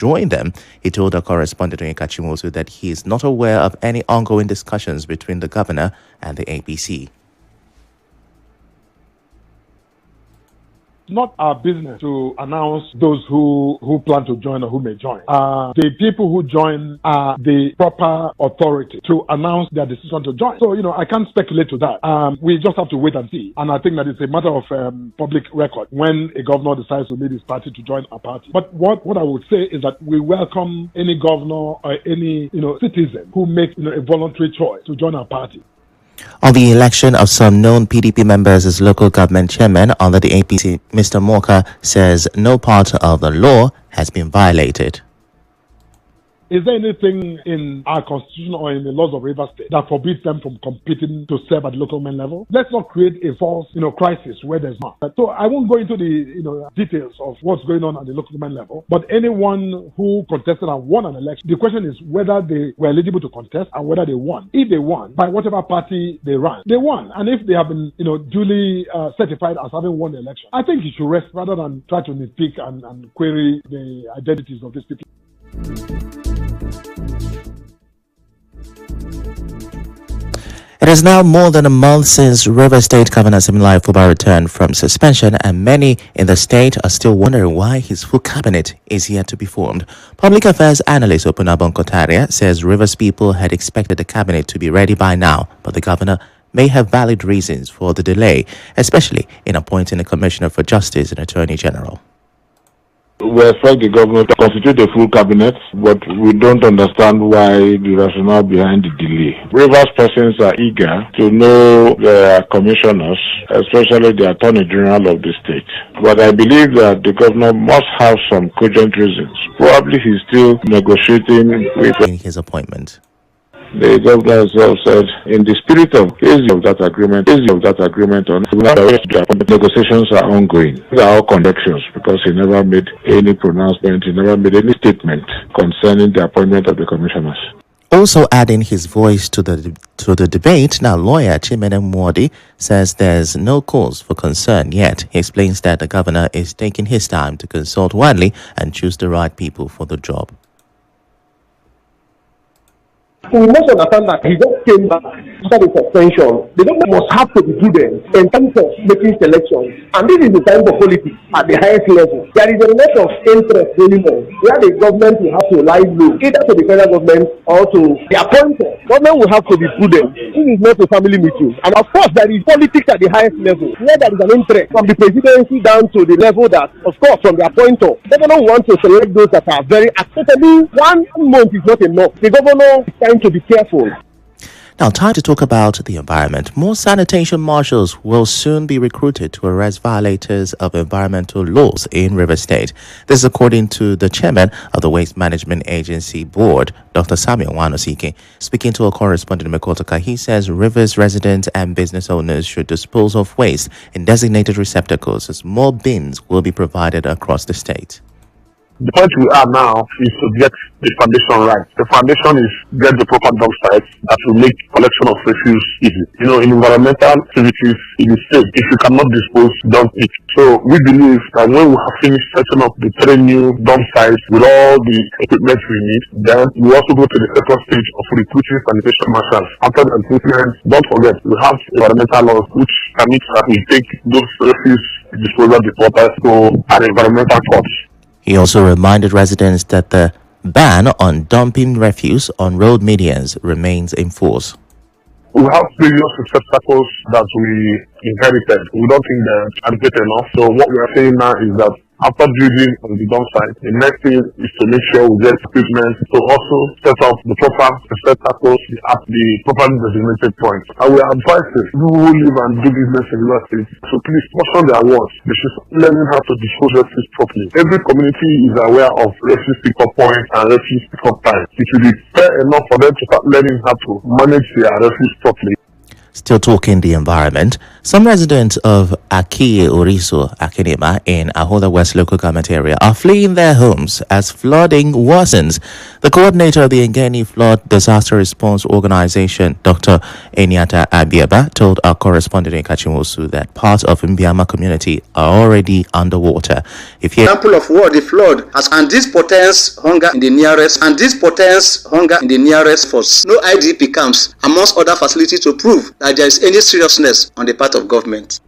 join them. He told our correspondent in Kachimoto that he is not aware of any ongoing discussions between the governor and the APC. Not our business to announce those who plan to join or who may join. The people who join are the proper authority to announce their decision to join. So, I can't speculate to that. We just have to wait and see. And I think that it's a matter of public record when a governor decides to lead his party to join a party. But what I would say is that we welcome any governor or any, citizen who makes, a voluntary choice to join our party. On the election of some known PDP members as local government chairman under the APC, Mr. Moka says no part of the law has been violated. Is there anything in our constitution or in the laws of Rivers State that forbids them from competing to serve at the local government level? Let's not create a false, crisis where there's not. So I won't go into the, details of what's going on at the local government level. But anyone who contested and won an election, the question is whether they were eligible to contest and whether they won. If they won, by whatever party they ran, they won. And if they have been, duly certified as having won the election, I think you should rest rather than try to nitpick and query the identities of these people. It is now more than a month since Rivers State Governor Siminalayi Fubara returned from suspension, and many in the state are still wondering why his full cabinet is yet to be formed. Public affairs analyst Opunabon Kotaria says Rivers people had expected the cabinet to be ready by now, but the governor may have valid reasons for the delay, especially in appointing a commissioner for justice and attorney general. We expect the government to constitute a full cabinet, but we don't understand why the rationale behind the delay. Rivers persons are eager to know their commissioners, especially the Attorney General of the state. But I believe that the governor must have some cogent reasons. Probably he's still negotiating with his appointment. The governor himself said, in the spirit of that agreement, on negotiations are ongoing. These are all conjectures because he never made any pronouncement, he never made any statement concerning the appointment of the commissioners. Also adding his voice to the debate, now lawyer Chimene Mwodi says there's no cause for concern yet. He explains that the governor is taking his time to consult widely and choose the right people for the job. We must understand that he just came back after the suspension. The government must have to be prudent in terms of making selections. And this is the time for politics at the highest level. There is a lot of interest going on where the government will have to lie low, either to the federal government or to the appointed. Government will have to be prudent. This is not a family meeting. And of course, there is politics at the highest level, where there is an interest from the presidency down to the level that, of course, from the appointer. The governor wants to select those that are very accessible. 1 month is not enough. The governor is trying to be careful. Now, time to talk about the environment. More sanitation marshals will soon be recruited to arrest violators of environmental laws in Rivers State. This is according to the chairman of the Waste Management Agency Board, Dr. Samuel Wanosike. Speaking to a correspondent in Mekotoka, he says Rivers residents and business owners should dispose of waste in designated receptacles as more bins will be provided across the state. The point we are now is to get the foundation right. The foundation is get the proper dump sites that will make collection of refuse easy. In environmental activities in the state, if you cannot dispose, dump it. So we believe that when we have finished setting up the 3 new dump sites with all the equipment we need, then we also go to the second stage of recruiting sanitation marshals. After the recruitment, don't forget, we have environmental laws which permit that we take those refuse disposal deporters to an environmental court. He also reminded residents that the ban on dumping refuse on road medians remains in force. We have previous receptacles that we inherited. We don't think they're adequate enough. So what we are saying now is that after drilling on the dump site, the next thing is to make sure we get equipment to also set up the proper receptacles at the properly designated point. And we advise people who live and do business in Rivers State, so please caution their words. They should learn how to dispose refuse properly. Every community is aware of refuse pickup points and refuse pickup time. It will be fair enough for them to start learning how to manage their refuse properly. Still talking the environment, some residents of Akiye Oriso Akinima in Ahoda West local government area are fleeing their homes as flooding worsens. The coordinator of the Ngeni Flood Disaster Response Organization, Dr. Enyata Abiaba, told our correspondent in Kachimosu that parts of Mbiama community are already underwater. If you example of what the flood has, and this portends hunger in the nearest, for no IDP camps amongst other facilities to prove that there is any seriousness on the part of government.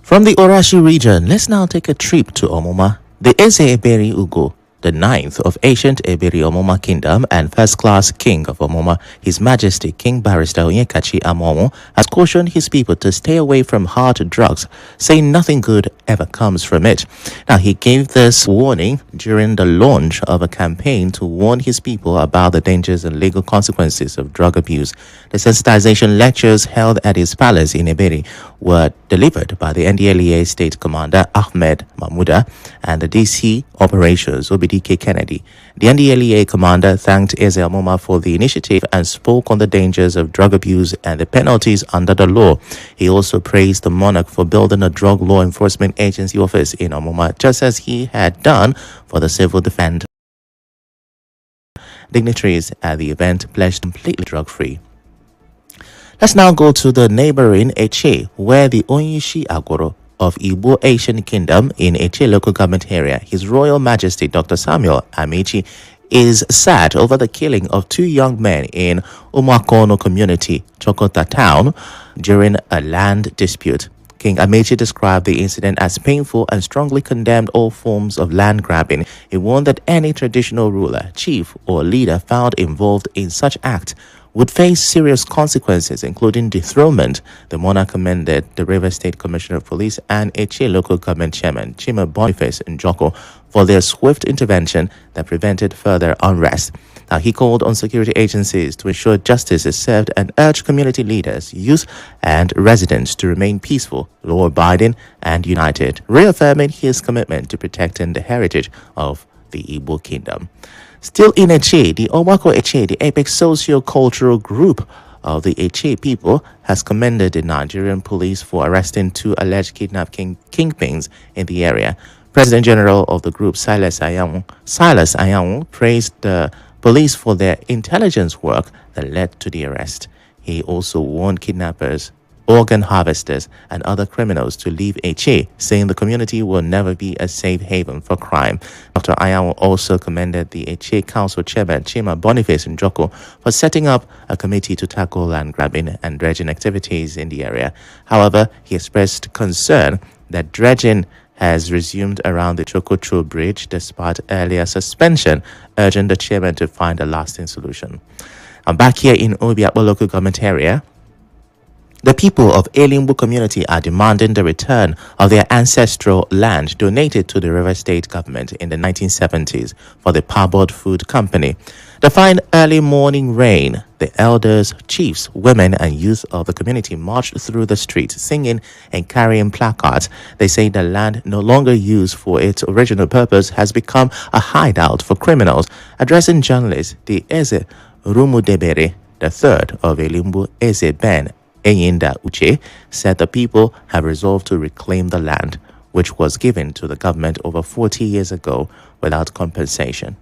From the Orashi region, let's now take a trip to Omoma. The Eze Eberi Ugo, the ninth of ancient Eberi Omoma Kingdom and first-class king of Omoma, His Majesty King Barrister Onyekachi Amomo, has cautioned his people to stay away from hard drugs, saying nothing good ever comes from it. Now, he gave this warning during the launch of a campaign to warn his people about the dangers and legal consequences of drug abuse. The sensitization lectures held at his palace in Eberi were delivered by the NDLEA State Commander Ahmed Mahmouda and the DC Operations Obidike Kennedy. The NDLEA commander thanked Eze Omoma for the initiative and spoke on the dangers of drug abuse and the penalties under the law. He also praised the monarch for building a drug law enforcement agency office in Omoma, just as he had done for the civil defense. Dignitaries at the event pledged completely drug-free. Let's now go to the neighboring Eche, where the Onyishi Agoro of Igbo Asian Kingdom in Eche local government area, His Royal Majesty Dr. Samuel Amici, is sad over the killing of two young men in Umakono community, Chokota town, during a land dispute. King Amechi described the incident as painful and strongly condemned all forms of land grabbing. He warned that any traditional ruler, chief, or leader found involved in such act would face serious consequences, including dethronement. The monarch commended the Rivers State Commissioner of Police and Eche local government chairman, Chima Boniface Njoko, for their swift intervention that prevented further unrest. Now, he called on security agencies to ensure justice is served and urged community leaders, youth, and residents to remain peaceful, law-abiding, and united, reaffirming his commitment to protecting the heritage of the Igbo Kingdom. Still in Eche, the Owako Eche, the apex socio-cultural group of the Eche people, has commended the Nigerian police for arresting two alleged kidnapping kingpins in the area. President General of the group, Silas Ayamu, praised the police for their intelligence work that led to the arrest. He also warned kidnappers, organ harvesters, and other criminals to leave Eche, saying the community will never be a safe haven for crime. Dr. Ayamu also commended the Eche Council Chairman Chima Boniface Njoko for setting up a committee to tackle land grabbing and dredging activities in the area. However, he expressed concern that dredging has resumed around the Chokocho Bridge despite earlier suspension, urging the chairman to find a lasting solution. I'm back here in Obiakpo local government area. The people of Elimbu community are demanding the return of their ancestral land donated to the River State government in the 1970s for the Parboard Food Company. Defying early morning rain, the elders, chiefs, women, and youth of the community marched through the streets singing and carrying placards. They say the land, no longer used for its original purpose, has become a hideout for criminals. Addressing journalists, the Eze Rumudebere, the third of Elimbu Eze Ben Enyinda Uche, said the people have resolved to reclaim the land, which was given to the government over 40 years ago without compensation.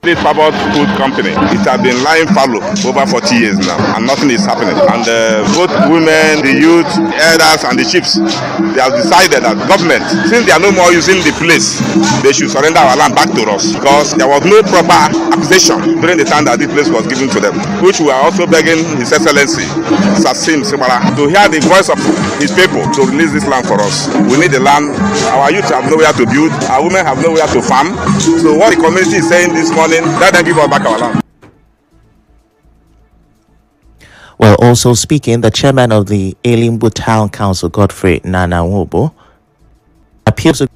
This Parboard Food Company, it has been lying fallow over 40 years now, and nothing is happening. And both women, the youth, the elders, and the chiefs, they have decided that government, since they are no more using the place, they should surrender our land back to us, because there was no proper acquisition during the time that this place was given to them, which we are also begging His Excellency Sassim Simara to hear the voice of his people to release this land for us. We need the land. Our youth have nowhere to build, our women have nowhere to farm. So what the community is saying this morning, let them give us back our land. Well, also speaking, the chairman of the Elimbu Town Council, Godfrey Nanawobo, appeals to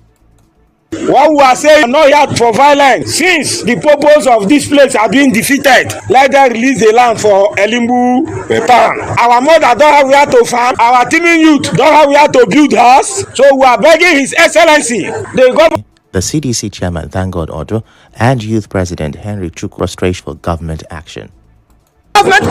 what we are saying, I'm not here for violence. Since the purpose of this place are being defeated, let them release the land for Elimbu Town. Our mother don't have where to farm. Our teeming youth don't have where to build house. So we are begging His Excellency, the government. The CDC chairman, Thank God Odo, and youth president Henry Chukwu stretched for government action. government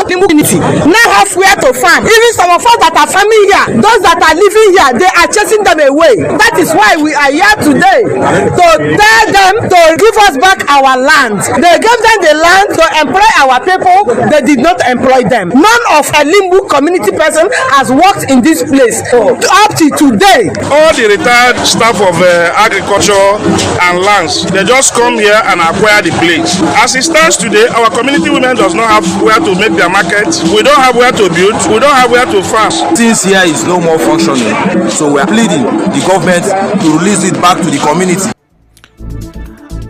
community now have where to farm. Even some of us that are farming here, those that are living here, they are chasing them away. That is why we are here today to tell them to give us back our land. They gave them the land to employ our people. They did not employ them. None of a Limbu community person has worked in this place up to today. All the retired staff of agriculture and lands, they just come here and acquire the place. As it stands today, our community women does not have where to make their market. We don't have where to build. We don't have where to farm. Since here is no more functioning, so we are pleading the government to release it back to the community.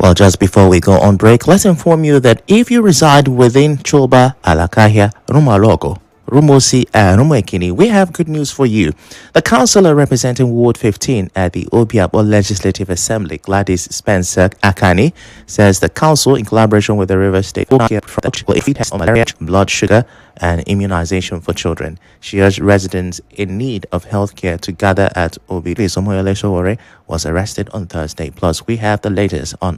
Well, just before we go on break, let's inform you that if you reside within Choba, Alakahia, Rumalogo, Rumosi, and Rumwekini, we have good news for you. The councillor representing Ward 15 at the Obiabo Legislative Assembly, Gladys Spencer Akani, says the council, in collaboration with the River State, will on malaria, blood sugar, and immunization for children. She urged residents in need of healthcare to gather at Obi. Somoyole Sowore was arrested on Thursday. Plus, we have the latest on.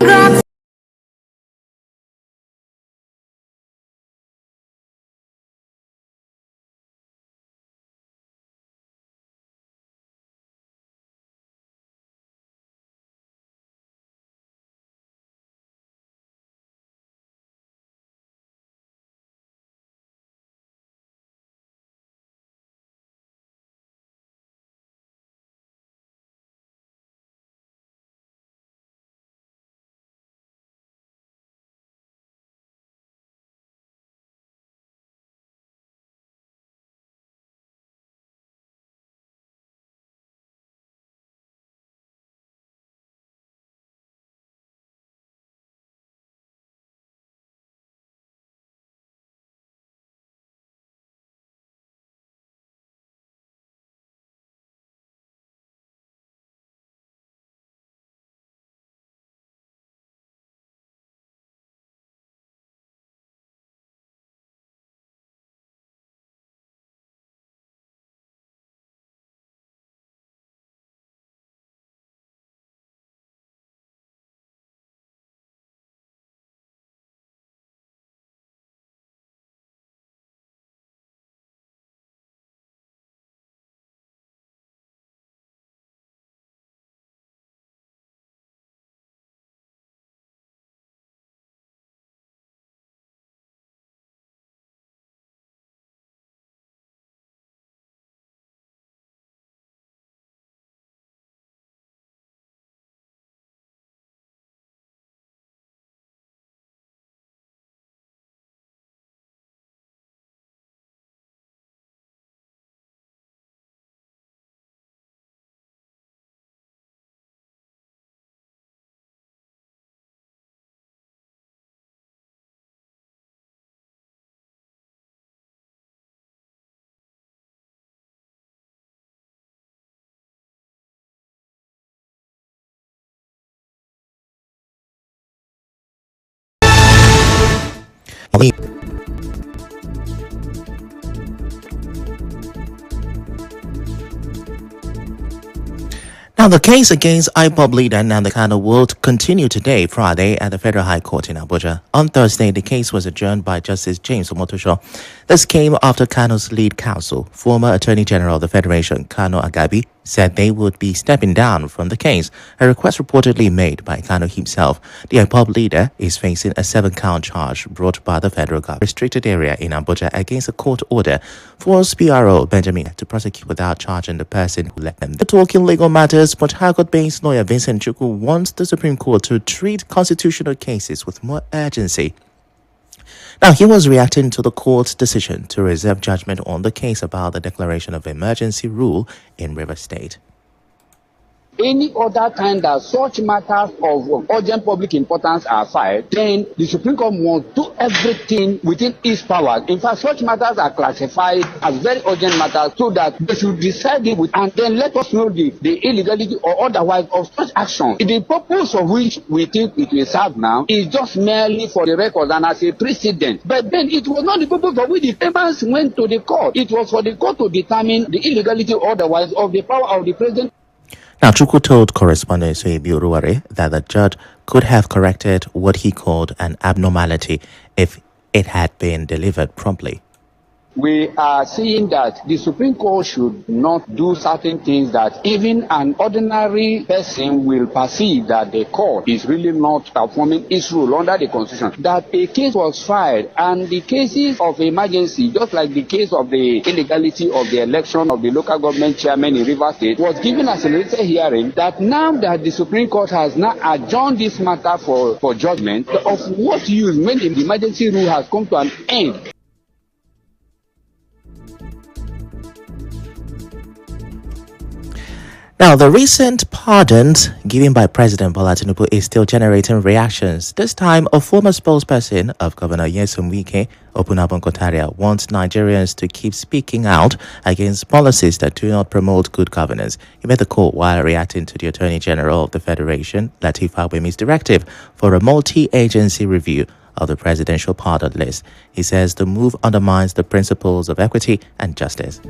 Now, the case against IPOB leader Nnamdi Kanu will continue today, Friday, at the Federal High Court in Abuja. On Thursday, the case was adjourned by Justice James Omotosho. This came after Kanu's lead counsel, former Attorney General of the Federation, Kanu Agabi, said they would be stepping down from the case, a request reportedly made by Kanu himself. The IPOB leader is facing a 7-count charge brought by the federal government restricted area in Abuja against a court order forced PRO Benjamin to prosecute without charging the person who led them. The talking legal matters, Port Harcourt-based lawyer Vincent Chukwu wants the Supreme Court to treat constitutional cases with more urgency. Now, he was reacting to the court's decision to reserve judgment on the case about the declaration of emergency rule in Rivers State. Any other time that such matters of urgent public importance are filed, then the Supreme Court must do everything within its powers. In fact, such matters are classified as very urgent matters so that they should decide it with, and then let us know the illegality or otherwise of such action. The purpose of which we think it will serve now is just merely for the record and as a precedent. But then it was not the purpose for which the payments went to the court. It was for the court to determine the illegality or otherwise of the power of the president. Now, Chukwu told correspondent Soyebi Oruware that the judge could have corrected what he called an abnormality if it had been delivered promptly. We are seeing that the Supreme Court should not do certain things that even an ordinary person will perceive that the court is really not performing its rule under the Constitution. That a case was filed, and the cases of emergency, just like the case of the illegality of the election of the local government chairman in Rivers State, was given as a accelerated hearing, that now that the Supreme Court has now adjourned this matter for judgment, of what use when the emergency rule has come to an end? Now, the recent pardons given by President Bola Tinubu is still generating reactions. This time, a former spokesperson of Governor Nyesom Wike, Opunabo Nkotaria, wants Nigerians to keep speaking out against policies that do not promote good governance. He made the call while reacting to the Attorney General of the Federation, Lateef Fagbemi's directive for a multi-agency review of the presidential pardon list. He says the move undermines the principles of equity and justice.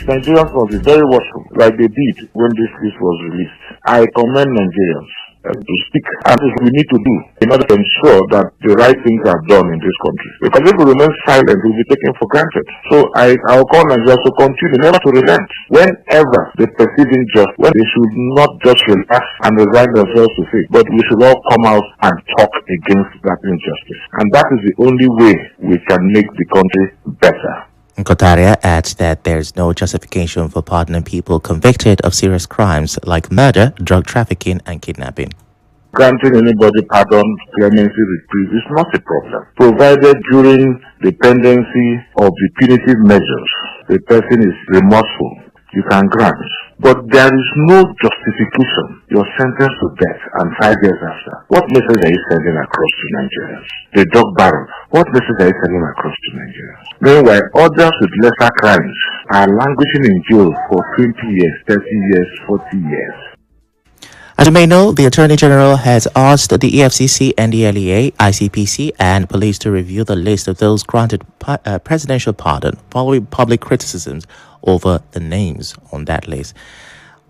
Nigerians must be very watchful, like they did when this list was released. I commend Nigerians to speak, and this we need to do in order to ensure that the right things are done in this country. Because if we remain silent, we'll be taken for granted. So I'll call Nigerians to continue, never to relent. Whenever they perceive injustice, when they should not just relax and resign themselves to fate, but we should all come out and talk against that injustice. And that is the only way we can make the country better. Nkotaria adds that there is no justification for pardoning people convicted of serious crimes like murder, drug trafficking, and kidnapping. Granting anybody pardon, clemency, reprieve is not a problem, provided during the pendency of the punitive measures the person is remorseful. You can grant, but there is no justification. You're sentenced to death and 5 years after. What message are you sending across to Nigerians? The dog barrel. What message are you sending across to Nigerians? Meanwhile, others with lesser crimes are languishing in jail for 20 years, 30 years, 40 years. As you may know, the Attorney General has asked the EFCC, NDLEA, ICPC, and police to review the list of those granted presidential pardon following public criticisms over the names on that list.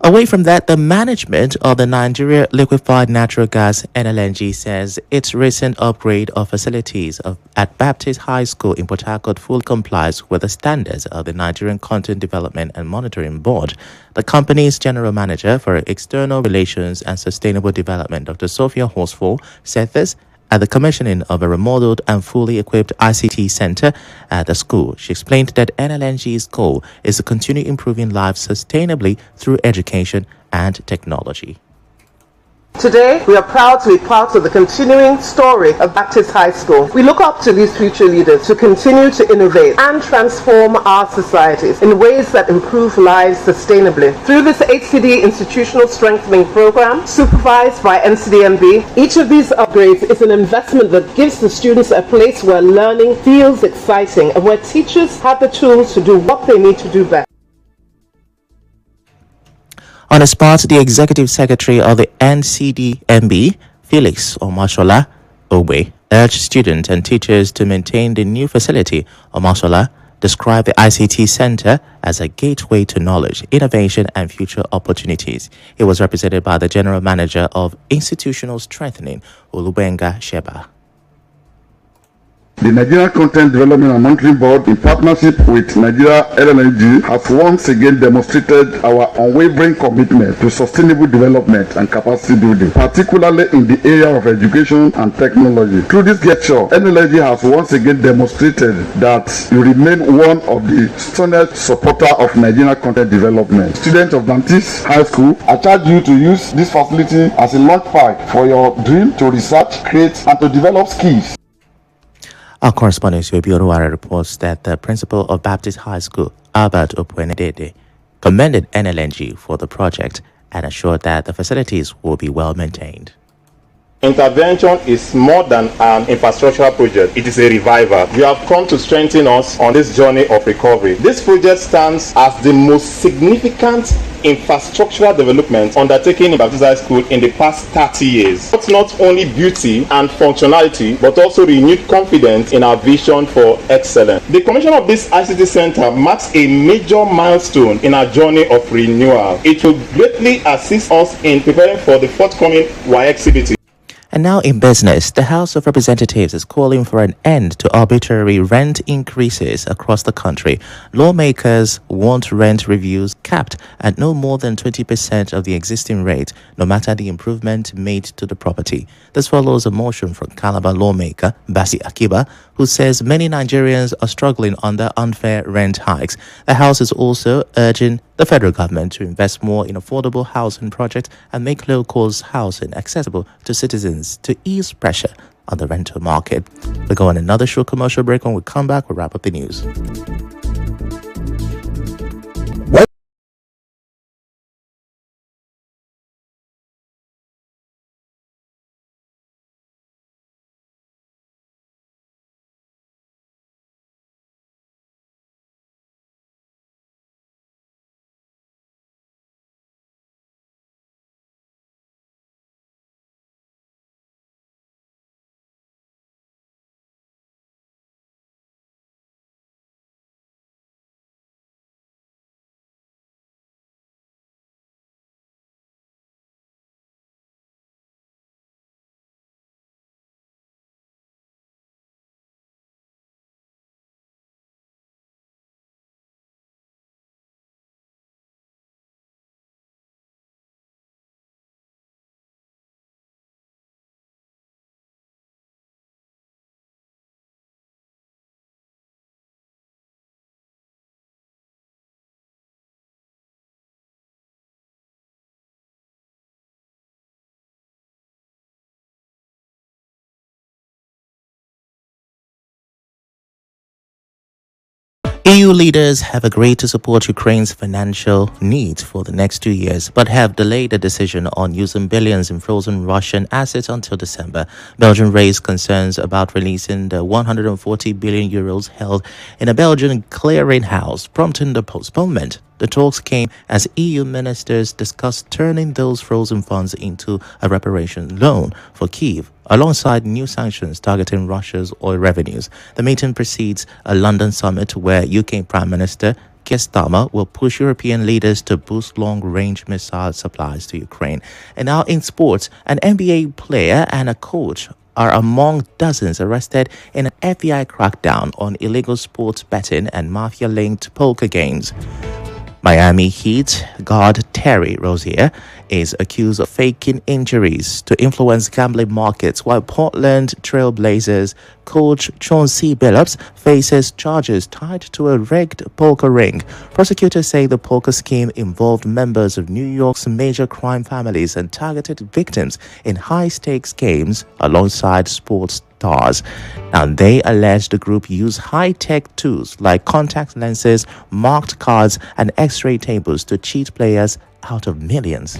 Away from that, the management of the Nigeria Liquefied Natural Gas (NLNG) says its recent upgrade of facilities at Baptist High School in Port Harcourt fully complies with the standards of the Nigerian Content Development and Monitoring Board. The company's general manager for external relations and sustainable development, Dr. Sophia Horsfall, said this at the commissioning of a remodeled and fully equipped ICT center at the school. She explained that NLNG's goal is to continue improving lives sustainably through education and technology. Today, we are proud to be part of the continuing story of Baptist High School. We look up to these future leaders to continue to innovate and transform our societies in ways that improve lives sustainably. Through this HCD institutional strengthening program, supervised by NCDMB, each of these upgrades is an investment that gives the students a place where learning feels exciting and where teachers have the tools to do what they need to do best. On the spot, the Executive Secretary of the NCDMB, Felix Omashola Ogbe, urged students and teachers to maintain the new facility. Omashola described the ICT Center as a gateway to knowledge, innovation, and future opportunities. He was represented by the General Manager of Institutional Strengthening, Olubenga Sheba. The Nigeria Content Development and Monitoring Board, in partnership with Nigeria LNG, has once again demonstrated our unwavering commitment to sustainable development and capacity building, particularly in the area of education and technology. Through this gesture, NLNG has once again demonstrated that you remain one of the staunchest supporters of Nigeria content development. Students of Baptist High School, I charge you to use this facility as a launchpad for your dream to research, create, and to develop skills. Our correspondent, Yobiorowara, reports that the principal of Baptist High School, Albert Opwenedede, commended NLNG for the project and assured that the facilities will be well maintained. Intervention is more than an infrastructural project. It is a revival. You have come to strengthen us on this journey of recovery. This project stands as the most significant infrastructural development undertaken in Baptist High School in the past 30 years. It's not only beauty and functionality, but also renewed confidence in our vision for excellence. The commission of this ICT Center marks a major milestone in our journey of renewal. It will greatly assist us in preparing for the forthcoming WAEC CBT. And now in business, the House of Representatives is calling for an end to arbitrary rent increases across the country. Lawmakers want rent reviews capped at no more than 20% of the existing rate, no matter the improvement made to the property. This follows a motion from Calabar lawmaker Basi Akiba, who says many Nigerians are struggling under unfair rent hikes. The House is also urging the federal government to invest more in affordable housing projects and make low-cost housing accessible to citizens to ease pressure on the rental market. We'll go on another short commercial break. When we come back, we'll wrap up the news. EU leaders have agreed to support Ukraine's financial needs for the next 2 years, but have delayed the decision on using billions in frozen Russian assets until December. Belgium raised concerns about releasing the 140 billion euros held in a Belgian clearinghouse, prompting the postponement. The talks came as EU ministers discussed turning those frozen funds into a reparation loan for Kyiv, alongside new sanctions targeting Russia's oil revenues. The meeting precedes a London summit where UK Prime Minister Keir Starmer will push European leaders to boost long-range missile supplies to Ukraine. And now in sports, an NBA player and a coach are among dozens arrested in an FBI crackdown on illegal sports betting and mafia-linked poker games. Miami Heat guard Terry Rozier is accused of faking injuries to influence gambling markets, while Portland Trail Blazers coach Chauncey Billups faces charges tied to a rigged poker ring. Prosecutors say the poker scheme involved members of New York's major crime families and targeted victims in high-stakes games alongside sports stars. Now, they allege the group used high-tech tools like contact lenses, marked cards, and x-ray tables to cheat players out of millions.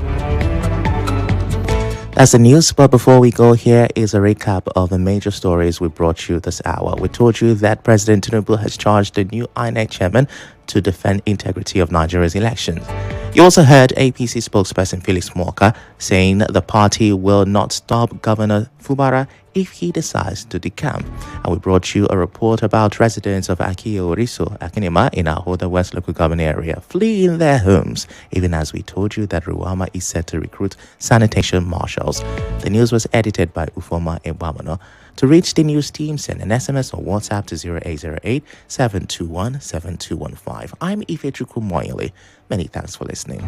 That's the news, but before we go, here is a recap of the major stories we brought you this hour. We told you that President Tinubu has charged the new INEC chairman to defend integrity of Nigeria's elections. You also heard APC spokesperson Felix Morka saying the party will not stop Governor Fubara if he decides to decamp. And we brought you a report about residents of Akioriso, Akinima in our Ahoda West local government area fleeing their homes, even as we told you that Ruwama is set to recruit sanitation marshals. The news was edited by Ufoma Ebamano. To reach the news team, send an SMS or WhatsApp to 0808 721 7215. I'm Ife Chukwumoyele. Many thanks for listening.